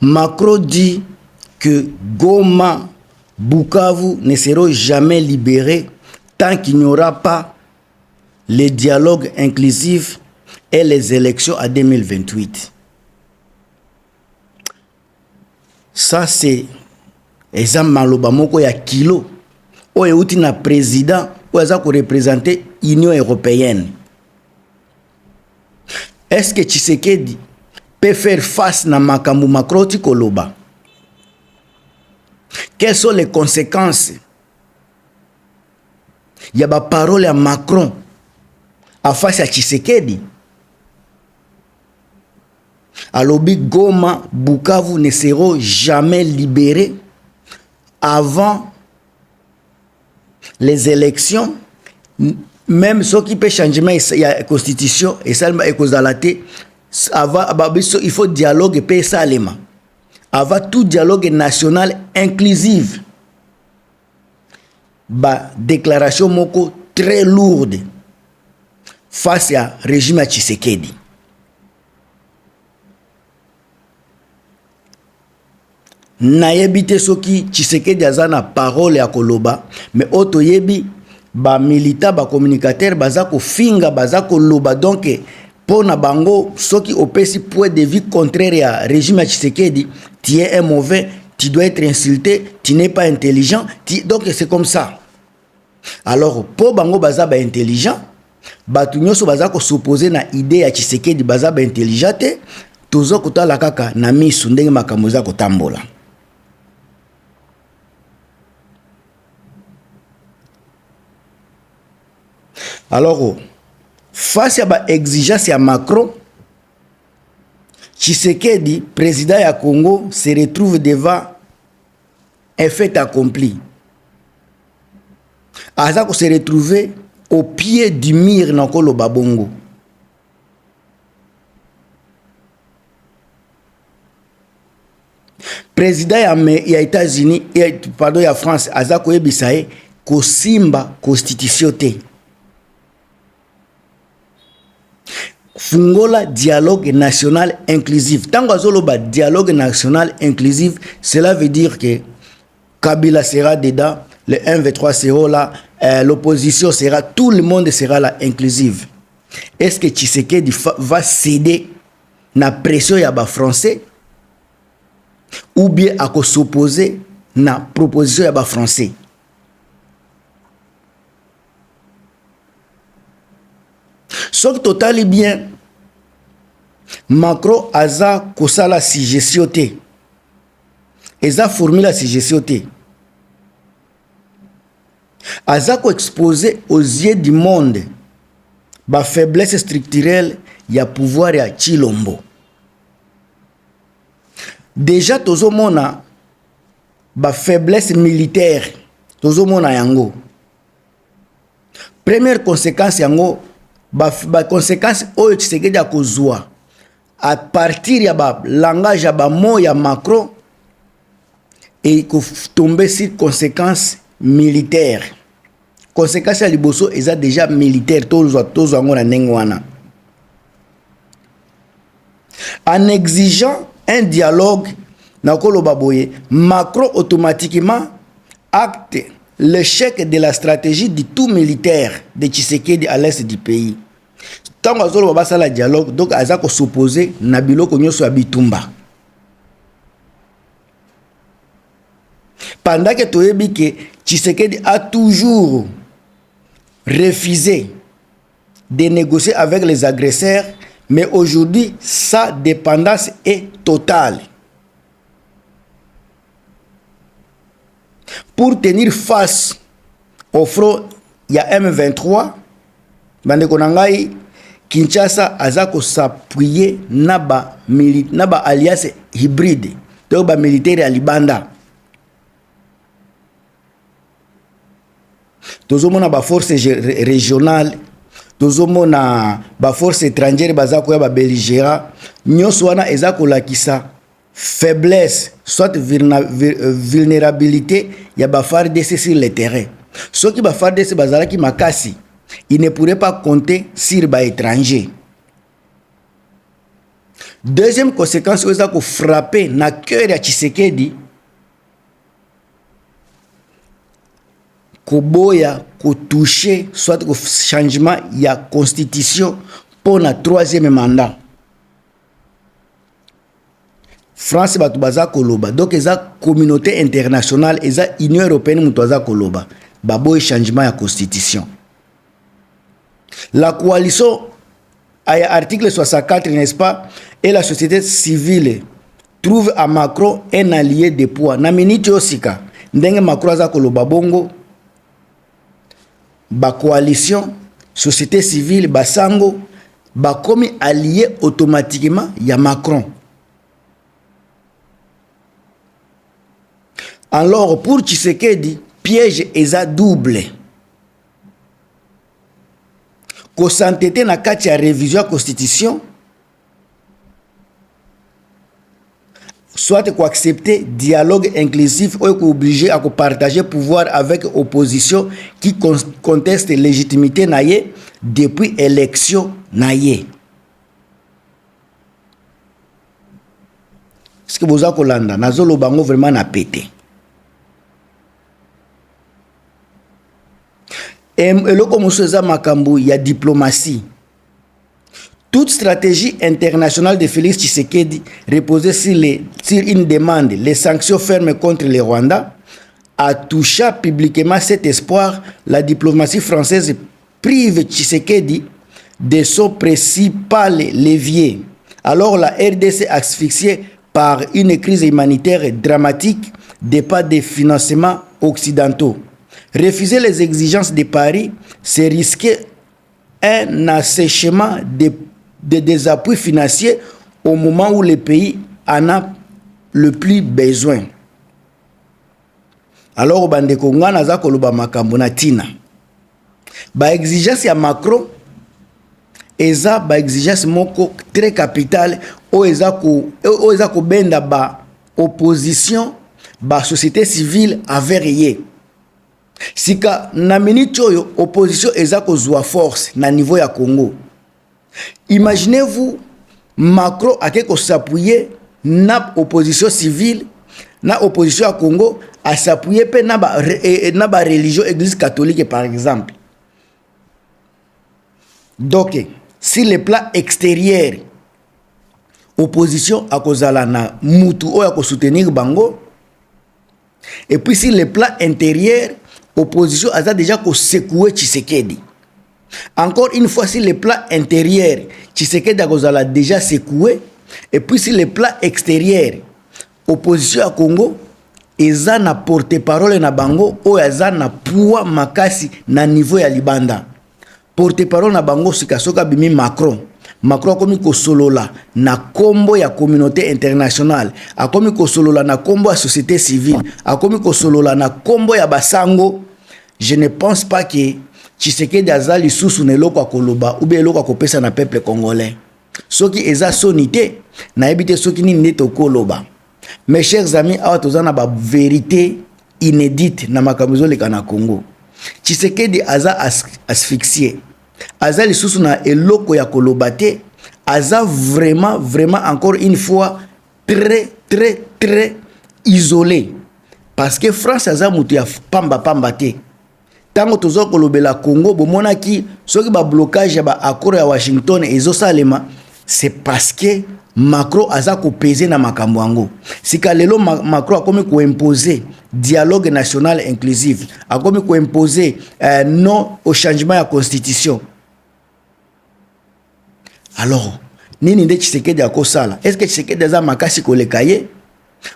Macron dit que Goma, Bukavu ne seront jamais libérés tant qu'il n'y aura pas les dialogues inclusifs et les élections à 2028. Ça, c'est exemple maloba moko ya kilo. Oye uti na président ou aza ko représenter Union européenne. Est-ce que Tshisekedi peut faire face na makambu Macron ti koloba? Quelles sont les conséquences? Il y a ba parole à Macron à face à Tshisekedi. Alobi Goma, Bukavu ne seront jamais libérés avant les élections. Même ceux qui peuvent changer la constitution et ça il faut dialogue et ça avant tout dialogue national inclusif. Ba déclaration moko très lourde face à régime à Tshisekedi. Nayebi soki Tshisekedi azana parole ya koloba mais oto yebi ba milita ba communicateur baza ko finga baza ko loba donc pona bango soki opesi point de vue contraire à régime ya Tshisekedi, tu es un mauvais, tu dois être insulté, tu n'es pas intelligent, donc c'est comme ça. Alors po bango baza ba intelligent, batu nyoso baza ko s'opposer na idée ya Tshisekedi baza ba intelligent te, tozo kotala kaka na misu ndenge makambo za kotambola. Alors, face à l'exigence de Macron, Tshisekedi, président du Congo, se retrouve devant un fait accompli. Azako se retrouve au pied du mur dans le Babongo. Président des États-Unis, pardon, de France, Azako Ebisae, Kosimba Constitution. Fungola dialogue national inclusif. Tant que dialogue national inclusif, cela veut dire que Kabila sera dedans, le 1v3 sera là, l'opposition sera, tout le monde sera là inclusive. Est-ce que Tshisekedi va céder na pression ya ba français ou bien à s'opposer na proposition ya ba français? Sauf total bien, Macron aza kosala suggestion te. Eza formule suggestion te. Aza ko exposer aux yeux du monde ba faiblesse structurelle ya pouvoir ya Chilombo. Déjà tozo mona ba faiblesse militaire, tozo mona yango. Première conséquence yango ba conséquence oyo Tshisekedi akozwa à partir ya ba langage ya ba mot ya Macron et ko tomber sur conséquences militaires. Conséquences ya liboso eza déjà militaire tozo ngo na ndenge wana. En exigeant un dialogue na koloba boye, Macron automatiquement acte l'échec de la stratégie du tout militaire de Tshisekedi à l'est du pays. Tant que basa la dialogue, donc aza ko s'opposer na biloko nyoso ya bitumba. Pendant que toyebi que Tshisekedi a toujours refusé de négocier avec les agresseurs, mais aujourd'hui sa dépendance est totale. Pour tenir face au front, il y a M23, bande konangai Kinshasa azako s'appuyer naba alliance hybride, donc ba militaire à Libanda. Tozomona ba force régionale, tozomona ba force étrangère bazako ya ba belligérant, nyoso wana ezako lakisa faiblesse, soit vulnérabilité, il y a FARDC sur le terrain. Ceux qui FARDC bazalaki makasi, ils ne pourraient pas compter sur les étrangers. Deuxième conséquence, oyo eza ko frapper na cœur ya Tshisekedi, koboya ko toucher soit ko changement ya constitution pour na troisième mandat. France batu baza koloba, donc eza communauté internationale, eza Union européenne mutu aza koloba, baboye changement ya constitution. La coalition à article 64, n'est-ce pas, et la société civile trouve à Macron un allié de poids. Na minute osika, ndenge Macron aza koloba bongo, ba coalition, société civile, basango, ba komi allié automatiquement ya Macron. Alors pour Tshisekedi, piège eza double. Ko s'entêter na kati ya révision ya constitution, soit ko accepter dialogue inclusif ou ko obligé à partager pouvoir avec opposition qui conteste légitimité na ye depuis élection na ye. Est-ce que vous avez kolanda nazolo bango vraiment na pété? Et le commencement makambo ya diplomatie. Toute stratégie internationale de Félix Tshisekedi reposait sur une demande, les sanctions fermes contre le Rwanda, a touché publiquement cet espoir. La diplomatie française prive Tshisekedi de son principal levier. Alors la RDC asphyxiée par une crise humanitaire dramatique, des pas de financement occidentaux. Refuser les exigences de Paris, c'est risquer un assèchement des appuis financiers au moment où le pays en a le plus besoin. Alors, bande konga naza koloba makambo na tina. Ba exigence ya Macron eza ba exigence moko très capitale o eza ko benda ba opposition, ba société civile avériée. Sika na minute oyo opposition eza kozwa force na niveau ya Congo. Imaginez-vous Macron ake ko s'appuyer na opposition civile, na opposition à Congo a s'appuyer pe na ba religion église catholique par exemple. Donc si le plan extérieur opposition a kozala na mutu oyo ko soutenir bango, et puis si le plan intérieur opposition a déjà secoué Tshisekedi. Encore une fois, si le plan intérieur Tshisekedi a déjà secoué, et puis si le plan extérieur opposition à Congo eza na porte-parole na bango o eza na poids makasi na niveau ya libanda. Porte-parole na bango sikasoka bimi Macron akomi kosolola na kombo ya communauté internationale, akomi kosolola na kombo ya société civile, akomi kosolola na kombo ya basango. Je ne pense pas que Tshisekedi azali susu na eloko akoloba ou bien eloko akopesa na peuple congolais. Soki eza sonité na ebite soki nini nete okoloba. Mes chers amis, awa tozana ba vérité inédite na makambo ezoleka na Congo. Tshisekedi aza asphyxié. Aza lisusu na eloko ya koloba te, aza vraiment encore une fois très isolé. Parce que France aza mutu ya pamba te. Tango tozo kolobela Congo bomona ki soki ba blocage ya ba accord ya Washington ezosalema, c'est parce que Macron aza ko peser na makambo yango. Sika lelo Macron akomi ko imposer dialogue national inclusif, akomi ko imposer non au changement ya constitution. Alors nini nde Tshisekedi akosala? Est-ce que Tshisekedi aza makasi koleka ye?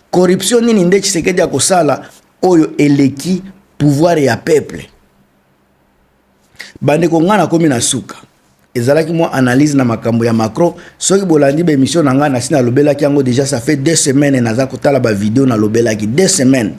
Corruption nini nde Tshisekedi akosala oyo eleki pouvoir ya peuple? Bande kongana komi na suka. Ezalaki moi analyse na makambo ya Macron. Soki bolandi ba émission na nga na sina lobelaki yango déjà ça fait 2 semaines naza kotala ba vidéo na lobelaki 2 semaines.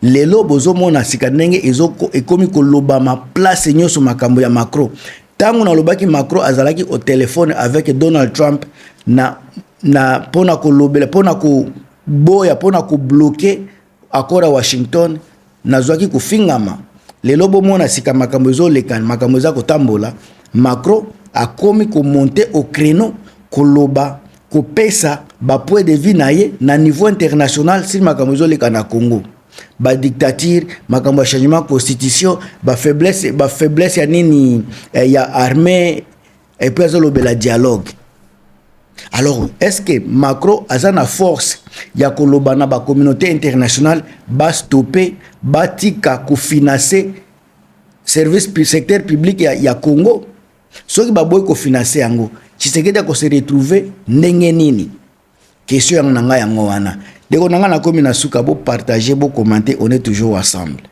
Lelo bozo mona sika ndenge ezoko ekomi koloba ma place nyoso makambo ya Macron. Tango na lobaki Macron azalaki au téléphone avec Donald Trump na pona kolobela pona ko boya pona ko bloquer accord à Washington nazwaki kufingama. Lelo bomona sika makambo ezoleka makambo za kotambola, Macron a commis ko monter au créneau koloba kopesa ba point de vue na ye na niveau international sur makambo ezoleka na Congo. Ba dictature, makambo ya changement constitution, ba faiblesse ya nini ya armée et puis azolobela dialogue. Alors, est-ce que Macron a une force ya koloba na ba communauté internationale ba stopper ba tika ko financer service secteur public ya Congo? Soki ba boy ko financer yango, Tshisekedi ko se retrouver ndenge nini? Question yang nanga yango wana. Deko nanga na komi na suka bo partager, bo commenter, on est toujours ensemble.